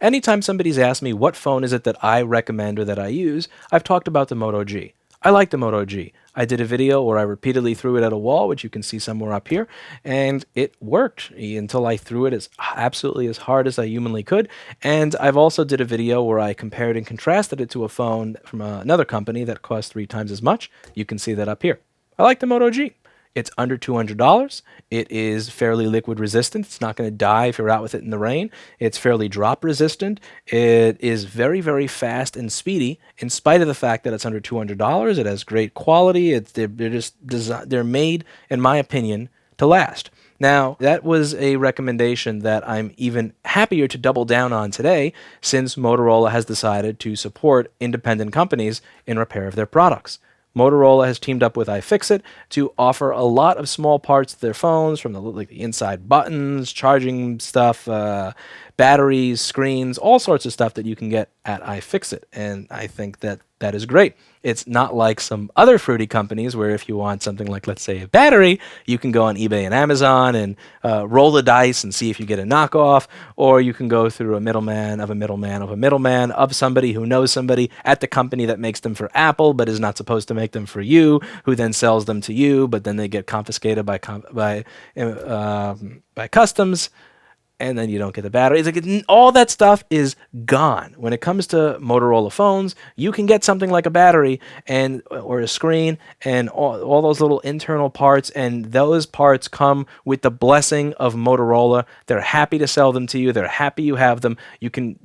Anytime somebody's asked me what phone is it that I recommend or that I use, I've talked about the Moto G. I like the Moto G. I did a video where I repeatedly threw it at a wall, which you can see somewhere up here, and it worked until I threw it as absolutely as hard as I humanly could. And I've also did a video where I compared and contrasted it to a phone from another company that cost 3 times as much. You can see that up here. I like the Moto G. It's under $200. It is fairly liquid resistant. It's not going to die if you're out with it in the rain. It's fairly drop resistant. It is very, very fast and speedy. In spite of the fact that it's under $200, it has great quality. They're made, in my opinion, to last. Now, that was a recommendation that I'm even happier to double down on today, since Motorola has decided to support independent companies in repair of their products. Motorola has teamed up with iFixit to offer a lot of small parts to their phones, from the inside buttons, charging stuff, batteries, screens, all sorts of stuff that you can get at iFixit. And I think that that is great. It's not like some other fruity companies where if you want something like, let's say, a battery, you can go on eBay and Amazon and roll the dice and see if you get a knockoff, or you can go through a middleman of a middleman of a middleman of somebody who knows somebody at the company that makes them for Apple but is not supposed to make them for you, who then sells them to you, but then they get confiscated by customs, and then you don't get the battery. It's like all that stuff is gone. When it comes to Motorola phones, you can get something like a battery and or a screen and all those little internal parts, and those parts come with the blessing of Motorola. They're happy to sell them to you. They're happy you have them. You can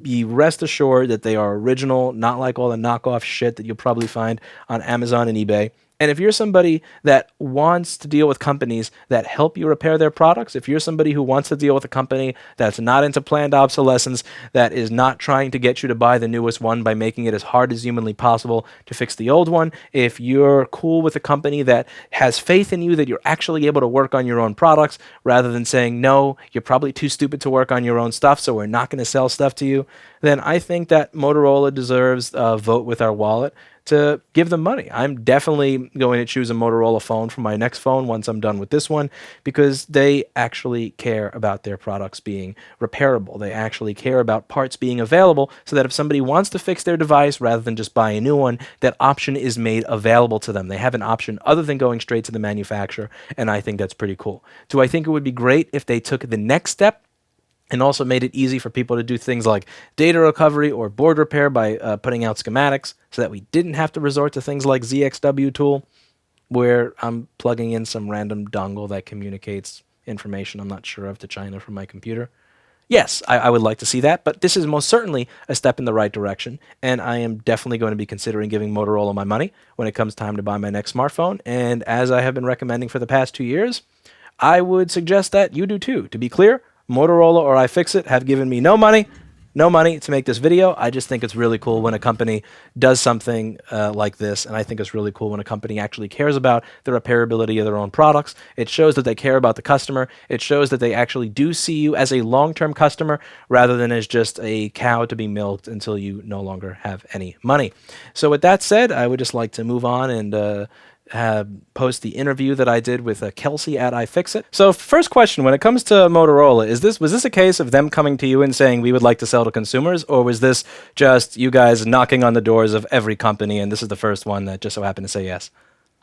be rest assured that they are original, not like all the knockoff shit that you'll probably find on Amazon and eBay. And if you're somebody that wants to deal with companies that help you repair their products, if you're somebody who wants to deal with a company that's not into planned obsolescence, that is not trying to get you to buy the newest one by making it as hard as humanly possible to fix the old one, if you're cool with a company that has faith in you that you're actually able to work on your own products rather than saying, no, you're probably too stupid to work on your own stuff, so we're not going to sell stuff to you, then I think that Motorola deserves a vote with our wallet to give them money. I'm definitely going to choose a Motorola phone for my next phone once I'm done with this one, because they actually care about their products being repairable. They actually care about parts being available, so that if somebody wants to fix their device rather than just buy a new one, that option is made available to them. They have an option other than going straight to the manufacturer, and I think that's pretty cool. Do I think it would be great if they took the next step and also made it easy for people to do things like data recovery or board repair by putting out schematics, so that we didn't have to resort to things like ZXW tool, where I'm plugging in some random dongle that communicates information I'm not sure of to China from my computer? Yes, I would like to see that, but this is most certainly a step in the right direction, and I am definitely going to be considering giving Motorola my money when it comes time to buy my next smartphone. And as I have been recommending for the past 2 years, I would suggest that you do too. To be clear, Motorola or iFixit have given me no money to make this video. I just think it's really cool when a company does something like this, and I think it's really cool when a company actually cares about the repairability of their own products. It shows that they care about the customer. It shows that they actually do see you as a long-term customer rather than as just a cow to be milked until you no longer have any money. So with that said, I would just like to move on and post the interview that I did with Kelsey at iFixit. So first question, when it comes to Motorola, was this a case of them coming to you and saying we would like to sell to consumers, or was this just you guys knocking on the doors of every company and this is the first one that just so happened to say yes?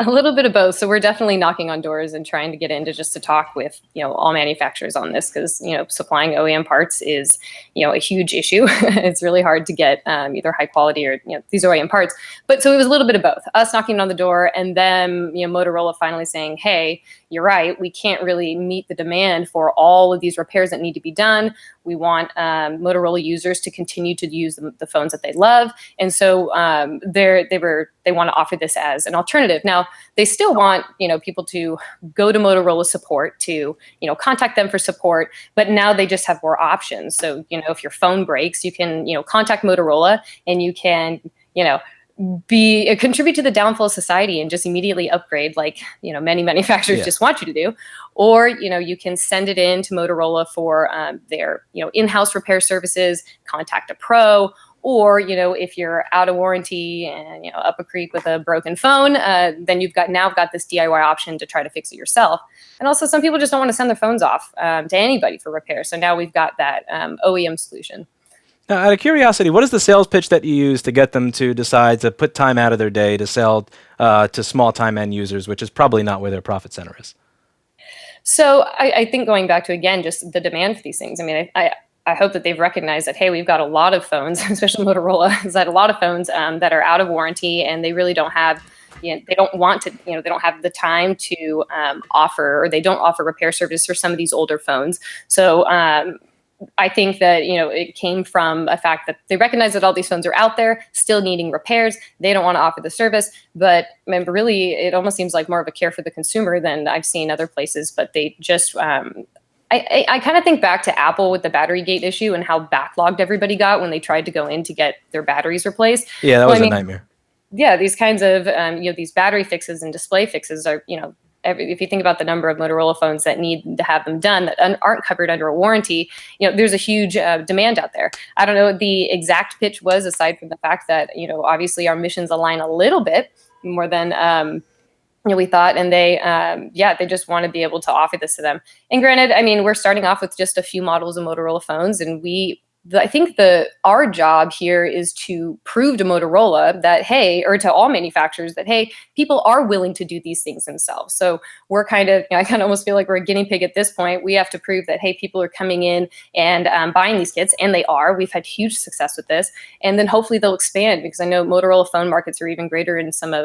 A little bit of both. So we're definitely knocking on doors and trying to get into just to talk with, all manufacturers on this, because, supplying OEM parts is, a huge issue. It's really hard to get either high quality or, these OEM parts. But so it was a little bit of both, us knocking on the door and then, Motorola finally saying, hey, you're right, we can't really meet the demand for all of these repairs that need to be done. We want Motorola users to continue to use the phones that they love. And so they want to offer this as an alternative. Now, they still want, people to go to Motorola support to, contact them for support, but now they just have more options. So, if your phone breaks, you can, contact Motorola and you can, contribute to the downfall of society and just immediately upgrade, like, many manufacturers just want you to do. Or, you can send it in to Motorola for their, in-house repair services, contact a pro. Or, if you're out of warranty and, up a creek with a broken phone, then you've got this DIY option to try to fix it yourself. And also, some people just don't want to send their phones off to anybody for repair. So now we've got that OEM solution. Now, out of curiosity, what is the sales pitch that you use to get them to decide to put time out of their day to sell to small time end users, which is probably not where their profit center is? So I think going back to, again, just the demand for these things. I mean, I hope that they've recognized that, hey, we've got a lot of phones, especially Motorola, has had a lot of phones that are out of warranty, and they really don't have, they don't want to, they don't have the time to offer, or they don't offer repair service for some of these older phones. So I think that, it came from a fact that they recognize that all these phones are out there still needing repairs. They don't want to offer the service, but I mean, really, it almost seems like more of a care for the consumer than I've seen other places. But they just, I kind of think back to Apple with the battery gate issue and how backlogged everybody got when they tried to go in to get their batteries replaced. Yeah, that Well, was I a mean, nightmare. yeah, these kinds of, these battery fixes and display fixes are, if you think about the number of Motorola phones that need to have them done that aren't covered under a warranty, there's a huge demand out there. I don't know what the exact pitch was, aside from the fact that, obviously our missions align a little bit more than, we thought, and they just want to be able to offer this to them. And granted, I mean, we're starting off with just a few models of Motorola phones, and I think our job here is to prove to Motorola that, hey, or to all manufacturers that, hey, people are willing to do these things themselves. So we're kind of, I kind of almost feel like we're a guinea pig at this point. We have to prove that, hey, people are coming in and buying these kits, and they are. We've had huge success with this, and then hopefully they'll expand, because I know Motorola phone markets are even greater in some of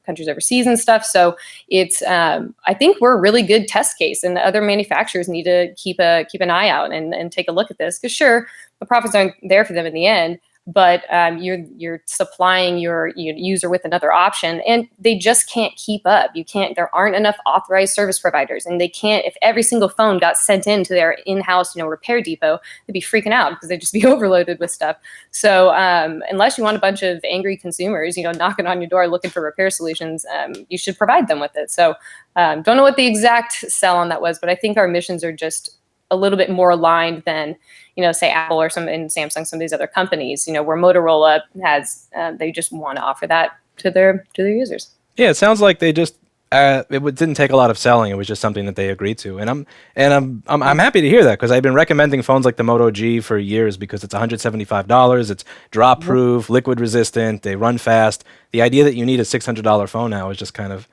countries overseas and stuff. So it's I think we're a really good test case, and the other manufacturers need to keep an eye out and take a look at this, because sure, the profits aren't there for them in the end, but you're supplying your user with another option, and they just can't keep up. There aren't enough authorized service providers, and they can't, if every single phone got sent into their in-house repair depot, they'd be freaking out because they'd just be overloaded with stuff. So unless you want a bunch of angry consumers knocking on your door looking for repair solutions, you should provide them with it. So don't know what the exact sell on that was, but I think our missions are just a little bit more aligned than say Apple or Samsung, some of these other companies, where Motorola has, they just want to offer that to their users. Yeah, it sounds like they just didn't take a lot of selling. It was just something that they agreed to, and I'm happy to hear that, because I've been recommending phones like the Moto G for years, because it's $175. It's drop proof, liquid resistant, they run fast. The idea that you need a $600 phone now is just kind of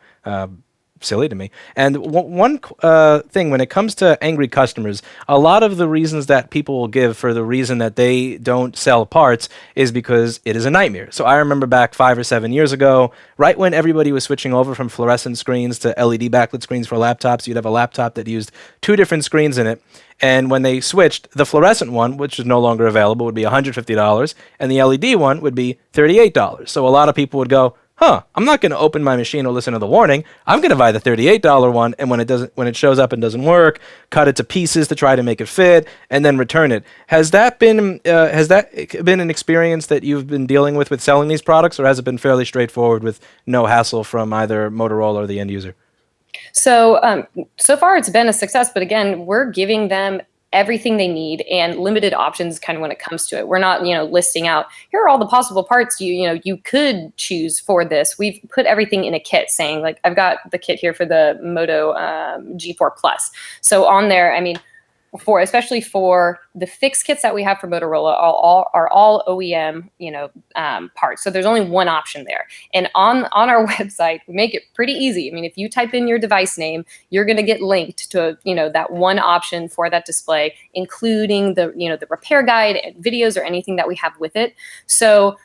silly to me. And one thing, when it comes to angry customers, a lot of the reasons that people will give for the reason that they don't sell parts is because it is a nightmare. So I remember back 5 or 7 years ago, right when everybody was switching over from fluorescent screens to LED backlit screens for laptops, you'd have a laptop that used 2 different screens in it. And when they switched, the fluorescent one, which is no longer available, would be $150, and the LED one would be $38. So a lot of people would go, I'm not going to open my machine or listen to the warning. I'm going to buy the $38 one, and when it shows up and doesn't work, cut it to pieces to try to make it fit, and then return it. Has that been an experience that you've been dealing with selling these products, or has it been fairly straightforward with no hassle from either Motorola or the end user? So so far it's been a success, but again, we're giving them everything they need and limited options kind of when it comes to it. We're not, listing out, here are all the possible parts you could choose for this. We've put everything in a kit, saying, like, I've got the kit here for the Moto G4 Plus. So on there, I mean, especially for the fixed kits that we have for Motorola are all OEM, parts. So there's only one option there. And on our website, we make it pretty easy. I mean, if you type in your device name, you're going to get linked to, that one option for that display, including the repair guide and videos or anything that we have with it. So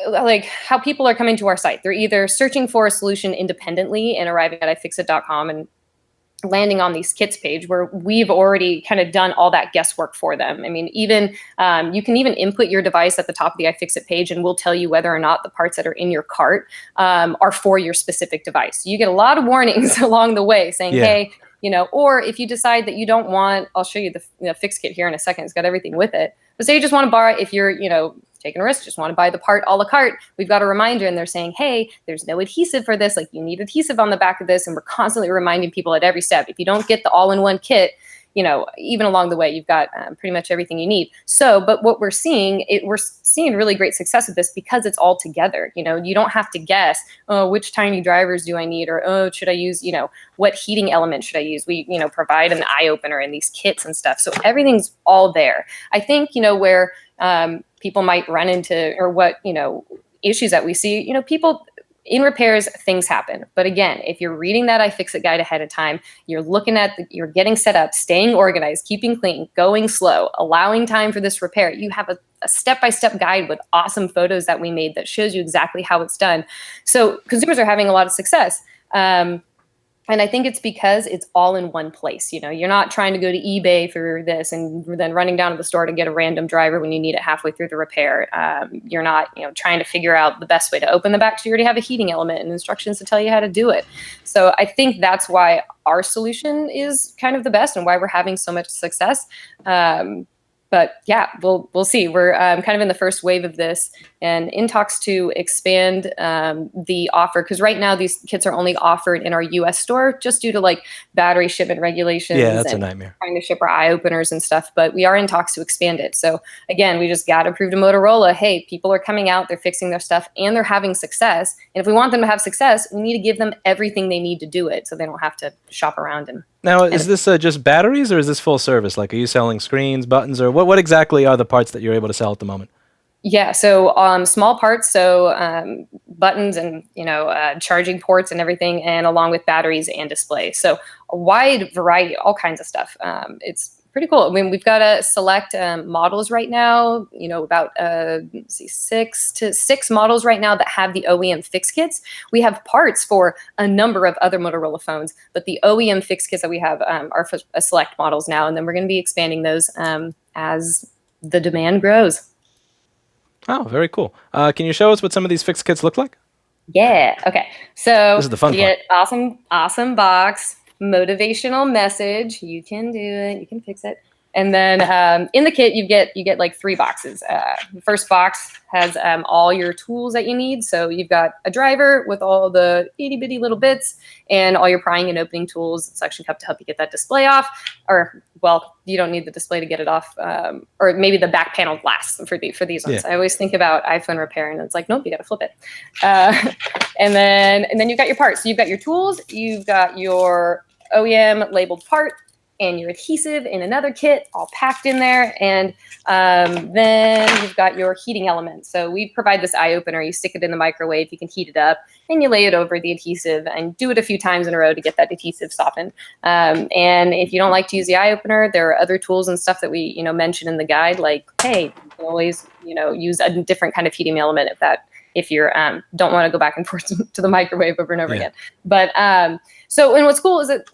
like how people are coming to our site, they're either searching for a solution independently and arriving at iFixit.com and landing on these kits page, where we've already kind of done all that guesswork for them. I mean, even you can even input your device at the top of the iFixit page, and we'll tell you whether or not the parts that are in your cart are for your specific device. You get a lot of warnings along the way saying, hey, or if you decide that you don't want, I'll show you the fix kit here in a second. It's got everything with it. But say you just want to borrow, if you're, taking a risk, just want to buy the part a la carte, we've got a reminder, and they're saying, hey, there's no adhesive for this. Like, you need adhesive on the back of this. And we're constantly reminding people at every step, if you don't get the all-in-one kit, even along the way, you've got pretty much everything you need. So, but what we're seeing really great success with this because it's all together. You don't have to guess, oh, which tiny drivers do I need? Or, oh, should I use, what heating element should I use? We, provide an eye opener in these kits and stuff. So everything's all there. I think, where people might run into, or what, issues that we see, people in repairs, things happen. But again, if you're reading that iFixit guide ahead of time, you're looking at, you're getting set up, staying organized, keeping clean, going slow, allowing time for this repair. You have a step-by-step guide with awesome photos that we made that shows you exactly how it's done. So consumers are having a lot of success. And I think it's because it's all in one place. You're not trying to go to eBay for this and then running down to the store to get a random driver when you need it halfway through the repair. You're not, trying to figure out the best way to open the back. So you already have a heating element and instructions to tell you how to do it. So I think that's why our solution is kind of the best and why we're having so much success. But yeah, we'll see. We're kind of in the first wave of this, and in talks to expand the offer, because right now these kits are only offered in our U.S. store just due to like battery shipment regulations. Yeah, that's a and nightmare. Trying to ship our eye openers and stuff. But we are in talks to expand it. So again, we just got to prove to Motorola, hey, people are coming out, they're fixing their stuff, and they're having success. And if we want them to have success, we need to give them everything they need to do it, so they don't have to shop around and. Now, is this just batteries, or is this full service? Like, are you selling screens, buttons, or what exactly are the parts that you're able to sell at the moment? Yeah, so small parts, so buttons and charging ports and everything, and along with batteries and display. So a wide variety, all kinds of stuff. It's pretty cool. I mean, we've got a select models right now. About six models right now that have the OEM fix kits. We have parts for a number of other Motorola phones, but the OEM fix kits that we have are for select models now, and then we're going to be expanding those as the demand grows. Oh, very cool. Can you show us what some of these fix kits look like? Yeah. Okay. So This is the fun you part. get awesome box, motivational message. You can do it. You can fix it. And then in the kit, you get like 3 boxes. The first box has all your tools that you need. So you've got a driver with all the itty bitty little bits and all your prying and opening tools, suction cup to help you get that display off. Or, well, you don't need the display to get it off, or maybe the back panel glass for these ones. Yeah. I always think about iPhone repair, and it's like, nope, you got to flip it. And then you've got your parts. So you've got your tools, you've got your OEM labeled part, and your adhesive in another kit, all packed in there. And then you've got your heating element. So we provide this eye opener. You stick it in the microwave, you can heat it up, and you lay it over the adhesive and do it a few times in a row to get that adhesive softened. And if you don't like to use the eye opener, there are other tools and stuff that we mention in the guide, like, hey, you can always use a different kind of heating element if you don't want to go back and forth to the microwave over and over again. But and what's cool is that,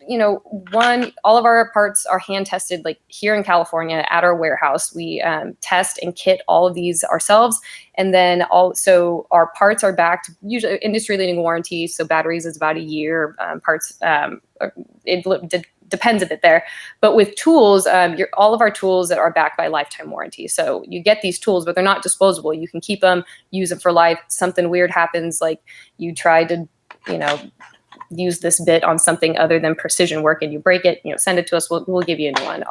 all of our parts are hand tested, like here in California at our warehouse. We test and kit all of these ourselves. And then also our parts are backed, usually industry leading warranty. So batteries is about a year, parts, it depends a bit there. But with tools, all of our tools that are backed by lifetime warranty. So you get these tools, but they're not disposable. You can keep them, use them for life. Something weird happens, like you try to, use this bit on something other than precision work and you break it, send it to us. We'll give you a new one.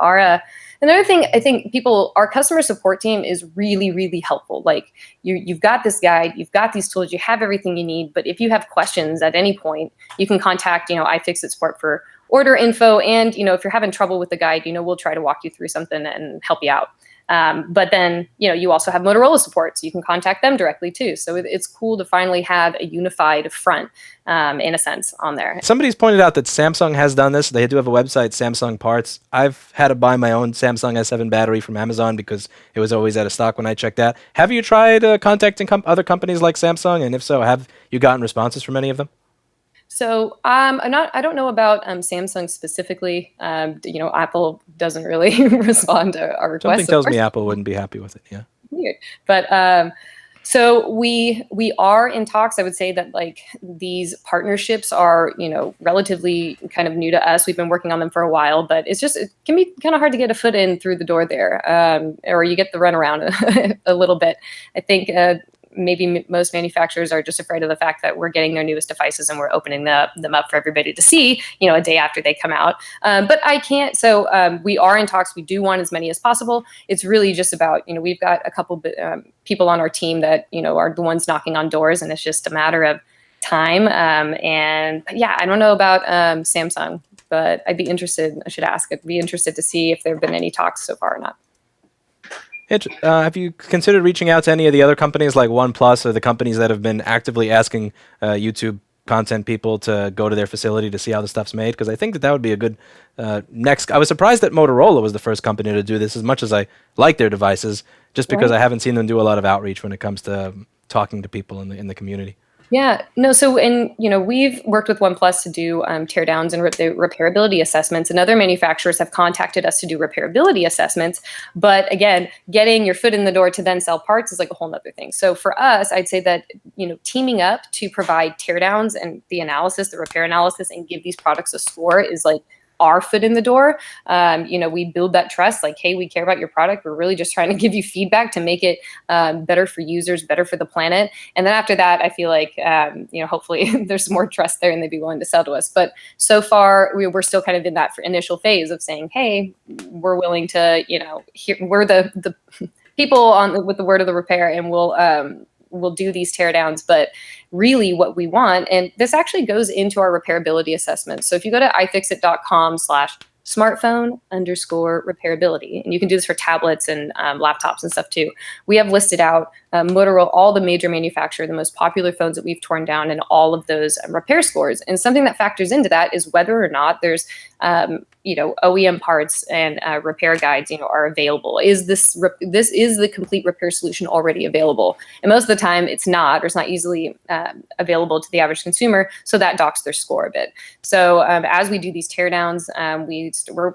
Another thing, I think our customer support team is really, really helpful. Like you've got this guide, you've got these tools, you have everything you need. But if you have questions at any point, you can contact, iFixit support for order info. And, if you're having trouble with the guide, we'll try to walk you through something and help you out. But then, you also have Motorola support, so you can contact them directly too. So it's cool to finally have a unified front, in a sense, on there. Somebody's pointed out that Samsung has done this. They do have a website, Samsung Parts. I've had to buy my own Samsung S7 battery from Amazon because it was always out of stock when I checked that. Have you tried contacting other companies like Samsung? And if so, have you gotten responses from any of them? So I don't know about Samsung specifically. Apple doesn't really respond to our requests. Something tells me Apple wouldn't be happy with it. Yeah. Weird. But so we are in talks. I would say that like these partnerships are relatively kind of new to us. We've been working on them for a while, but it can be kind of hard to get a foot in through the door there, or you get the runaround a little bit. I think maybe most manufacturers are just afraid of the fact that we're getting their newest devices and we're opening them up for everybody to see, a day after they come out. But I can't. So we are in talks. We do want as many as possible. It's really just about, we've got a couple people on our team that, are the ones knocking on doors, and it's just a matter of time. And yeah, I don't know about Samsung, but I'd be interested. I should ask. I'd be interested to see if there have been any talks so far or not. Have you considered reaching out to any of the other companies like OnePlus or the companies that have been actively asking YouTube content people to go to their facility to see how the stuff's made? Because I think that that would be a good next. I was surprised that Motorola was the first company to do this, as much as I like their devices, just because Right. I haven't seen them do a lot of outreach when it comes to talking to people in the community. Yeah, no. So, and we've worked with OnePlus to do teardowns and the repairability assessments, and other manufacturers have contacted us to do repairability assessments. But again, getting your foot in the door to then sell parts is like a whole nother thing. So for us, I'd say that teaming up to provide teardowns and the analysis, the repair analysis, and give these products a score is like our foot in the door. We build that trust, like, hey, we care about your product. We're really just trying to give you feedback to make it better for users, better for the planet. And then after that, I feel like, hopefully there's more trust there and they'd be willing to sell to us. But so far, we're still kind of in that initial phase of saying, hey, we're willing to, we're the people on with the word of the repair, and we'll do these teardowns. But really what we want, and this actually goes into our repairability assessment. So if you go to ifixit.com/smartphone_repairability, and you can do this for tablets and laptops and stuff too. We have listed out Motorola, all the major manufacturers, the most popular phones that we've torn down, and all of those repair scores. And something that factors into that is whether or not there's OEM parts and repair guides are available. Is this is the complete repair solution already available? And most of the time it's not, or it's not easily available to the average consumer, so that docks their score a bit. So as we do these teardowns,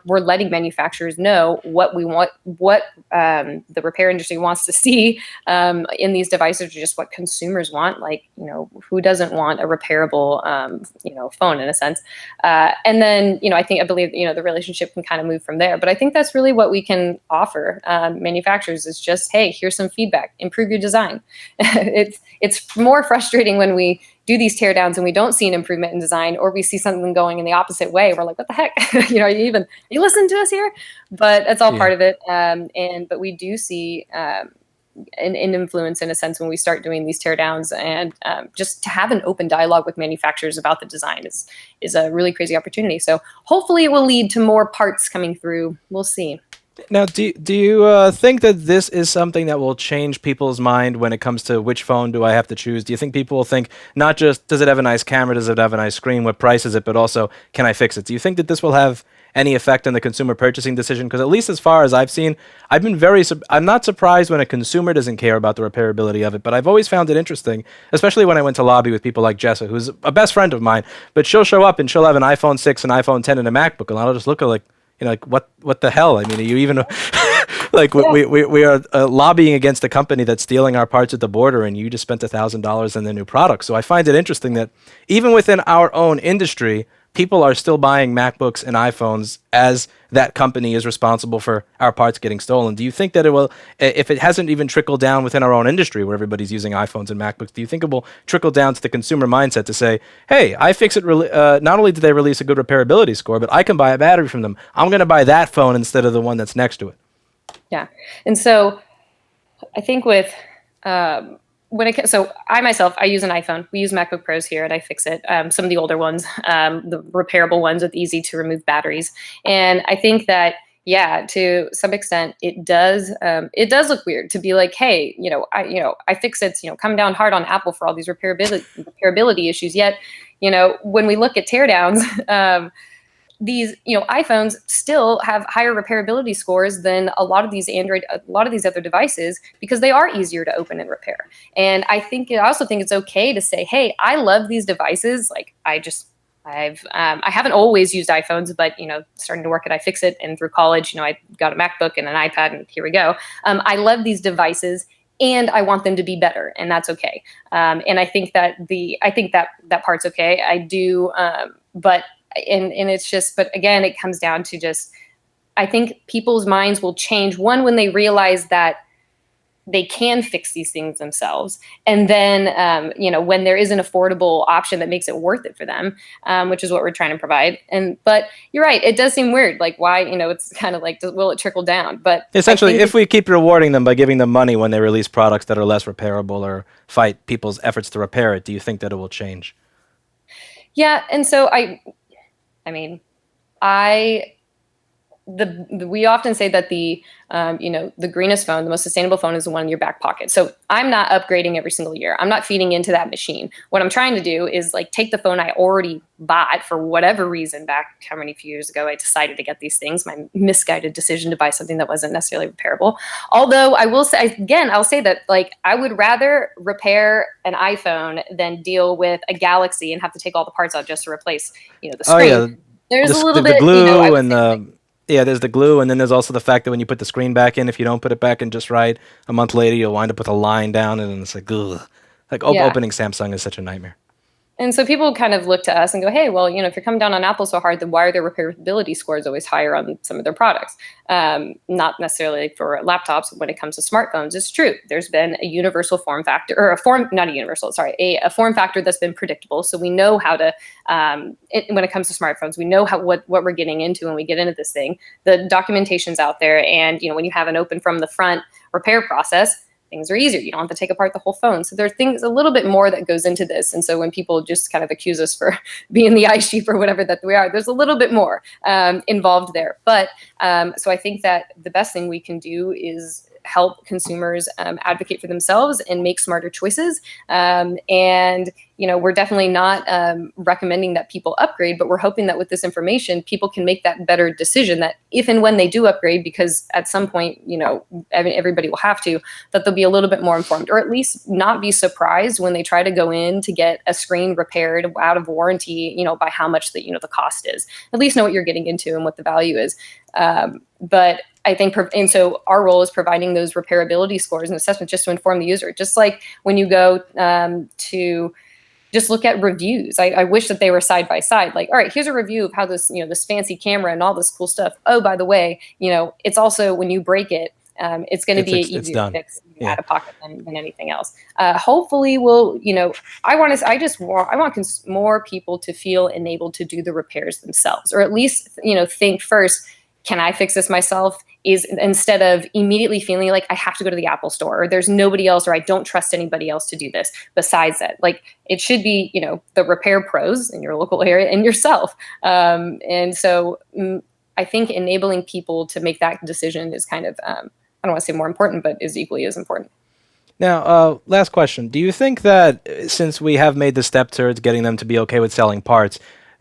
we're letting manufacturers know what we want, what the repair industry wants to see in these devices, or just what consumers want. Like, who doesn't want a repairable phone in a sense? And then I believe the relationship can kind of move from there. But I think that's really what we can offer manufacturers, is just, hey, here's some feedback, improve your design. It's more frustrating when we do these teardowns and we don't see an improvement in design, or we see something going in the opposite way. We're like, what the heck? Are you listening to us here? But that's all part of it. But we do see an influence, in a sense, when we start doing these teardowns, and just to have an open dialogue with manufacturers about the design is a really crazy opportunity. So hopefully it will lead to more parts coming through. We'll see. Now, do you think that this is something that will change people's mind when it comes to which phone do I have to choose? Do you think people will think not just does it have a nice camera, does it have a nice screen, what price is it, but also can I fix it? Do you think that this will have any effect on the consumer purchasing decision? Because at least as far as I've seen, I'm not surprised when a consumer doesn't care about the repairability of it, but I've always found it interesting, especially when I went to lobby with people like Jessa, who's a best friend of mine, but she'll show up and she'll have an iPhone 6, an iPhone 10, and a MacBook, and I'll just look at like, like what the hell? I mean, are you even like we are lobbying against a company that's stealing our parts at the border, and you just spent $1,000 on their new product. So I find it interesting that even within our own industry, people are still buying MacBooks and iPhones as that company is responsible for our parts getting stolen. Do you think that it will, if it hasn't even trickled down within our own industry where everybody's using iPhones and MacBooks, do you think it will trickle down to the consumer mindset to say, hey, iFixit, not only did they release a good repairability score, but I can buy a battery from them. I'm going to buy that phone instead of the one that's next to it. Yeah. And so I think with so I myself, I use an iPhone. We use MacBook Pros here at iFixit. Some of the older ones, the repairable ones with easy to remove batteries. And I think that, yeah, to some extent, it does look weird to be like, hey, iFixit's come down hard on Apple for all these repairability issues. Yet, when we look at teardowns, these iPhones still have higher repairability scores than a lot of these other devices, because they are easier to open and repair. And I also think it's okay to say, hey, I love these devices. Like, I haven't always used iPhones, but starting to work at iFixit and through college, I got a MacBook and an iPad, and here we go. I love these devices, and I want them to be better, and that's okay. And I think that that part's okay. I do, but it's just, but again, it comes down to just, I think people's minds will change, one, when they realize that they can fix these things themselves, and then when there is an affordable option that makes it worth it for them, which is what we're trying to provide. But you're right, it does seem weird, like, why, it's kind of like, will it trickle down? But essentially, if we keep rewarding them by giving them money when they release products that are less repairable or fight people's efforts to repair it, do you think that it will change? Yeah. And so I mean, I we often say that the greenest phone, the most sustainable phone, is the one in your back pocket. So I'm not upgrading every single year. I'm not feeding into that machine. What I'm trying to do is like take the phone I already bought for whatever reason back how many few years ago I decided to get these things, my misguided decision to buy something that wasn't necessarily repairable. Although I will say again, I'll say that like I would rather repair an iPhone than deal with a Galaxy and have to take all the parts out just to replace, the Oh screen. yeah, There's a little the bit, I glue would and say the yeah, there's the glue, and then there's also the fact that when you put the screen back in, if you don't put it back in just right, a month later you'll wind up with a line down, and it's like ugh. Like yeah. opening Samsung is such a nightmare. And so people kind of look to us and go, hey, well, if you're coming down on Apple so hard, then why are their repairability scores always higher on some of their products? Not necessarily for laptops. When it comes to smartphones, it's true. There's been a universal form factor, or not a universal, sorry, a form factor that's been predictable. So we know how to, when it comes to smartphones, we know what we're getting into when we get into this thing. The documentation's out there. And, when you have an open from the front repair process, things are easier. You don't have to take apart the whole phone. So there are things a little bit more that goes into this. And so when people just kind of accuse us for being the ice sheep or whatever that we are, there's a little bit more involved there. But so I think that the best thing we can do is help consumers advocate for themselves and make smarter choices. And we're definitely not recommending that people upgrade, but we're hoping that with this information, people can make that better decision, that if and when they do upgrade, because at some point, everybody will have to, that they'll be a little bit more informed, or at least not be surprised when they try to go in to get a screen repaired out of warranty, by how much the cost is. At least know what you're getting into and what the value is. But I think, and so our role is providing those repairability scores and assessments just to inform the user. Just like when you go to just look at reviews. I wish that they were side by side. Like, all right, here's a review of how this, this fancy camera and all this cool stuff. Oh, by the way, it's also when you break it, it's going to be easier to fix out of pocket than anything else. Hopefully, I want more people to feel enabled to do the repairs themselves, or at least, think first, can I fix this myself? Is instead of immediately feeling like I have to go to the Apple store, or there's nobody else, or I don't trust anybody else to do this besides that. Like it should be, the repair pros in your local area and yourself. And so I think enabling people to make that decision is kind of, I don't want to say more important, but is equally as important. Now, last question. Do you think that since we have made the step towards getting them to be okay with selling parts,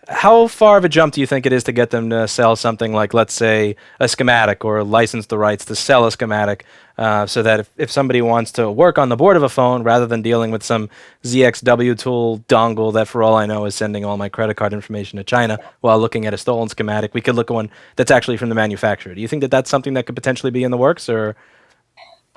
how far of a jump do you think it is to get them to sell something like, let's say, a schematic, or license the rights to sell a schematic, so that if somebody wants to work on the board of a phone rather than dealing with some ZXW tool dongle that, for all I know, is sending all my credit card information to China while looking at a stolen schematic, we could look at one that's actually from the manufacturer. Do you think that that's something that could potentially be in the works, or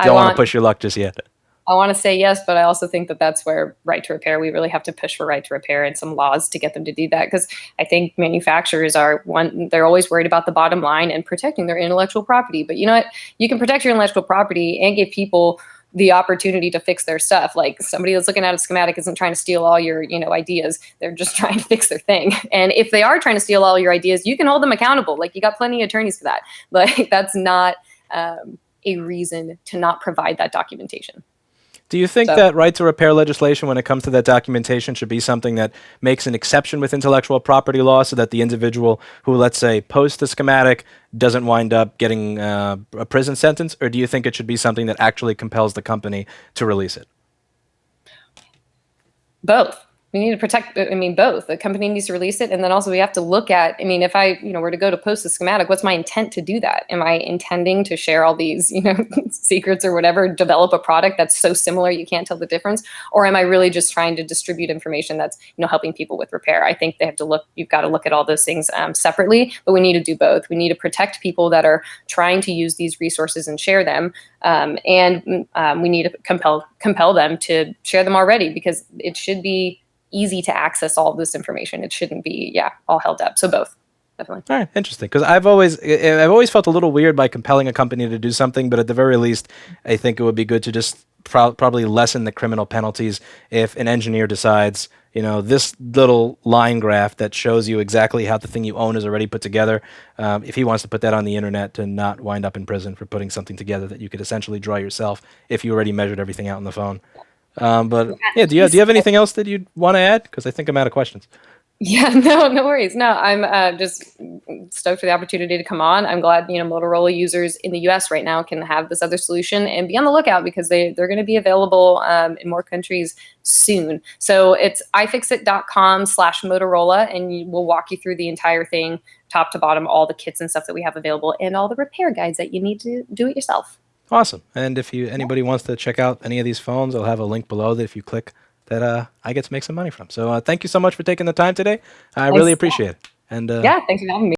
don't want to push your luck just yet? I want to say yes, but I also think that that's where right to repair, we really have to push for right to repair and some laws to get them to do that. Because I think manufacturers they're always worried about the bottom line and protecting their intellectual property. But you know what? You can protect your intellectual property and give people the opportunity to fix their stuff. Like somebody that's looking at a schematic isn't trying to steal all your, ideas. They're just trying to fix their thing. And if they are trying to steal all your ideas, you can hold them accountable. Like you got plenty of attorneys for that. Like that's not a reason to not provide that documentation. Do you think that right to repair legislation, when it comes to that documentation, should be something that makes an exception with intellectual property law, so that the individual who, let's say, posts the schematic doesn't wind up getting a prison sentence? Or do you think it should be something that actually compels the company to release it? Both. We need to protect, both. The company needs to release it. And then also we have to look at, if I, were to go to post a schematic, what's my intent to do that? Am I intending to share all these, secrets or whatever, develop a product that's so similar you can't tell the difference? Or am I really just trying to distribute information that's, helping people with repair? I think you've got to look at all those things separately, but we need to do both. We need to protect people that are trying to use these resources and share them. And we need to compel them to share them already, because it should be easy to access all of this information. It shouldn't be, all held up. So both, definitely. All right, interesting. Because I've always felt a little weird by compelling a company to do something, but at the very least, I think it would be good to just probably lessen the criminal penalties if an engineer decides, this little line graph that shows you exactly how the thing you own is already put together, if he wants to put that on the internet, to not wind up in prison for putting something together that you could essentially draw yourself if you already measured everything out on the phone. But yeah, do you have anything else that you'd want to add? Because I think I'm out of questions. Yeah, no, no worries. No, I'm just stoked for the opportunity to come on. I'm glad, Motorola users in the US right now can have this other solution, and be on the lookout because they're going to be available in more countries soon. So it's ifixit.com/Motorola, and we'll walk you through the entire thing, top to bottom, all the kits and stuff that we have available, and all the repair guides that you need to do it yourself. Awesome. And if anybody wants to check out any of these phones, I'll have a link below that if you click that I get to make some money from. So thank you so much for taking the time today. I really Thanks. appreciate it. And Yeah, thanks for having me.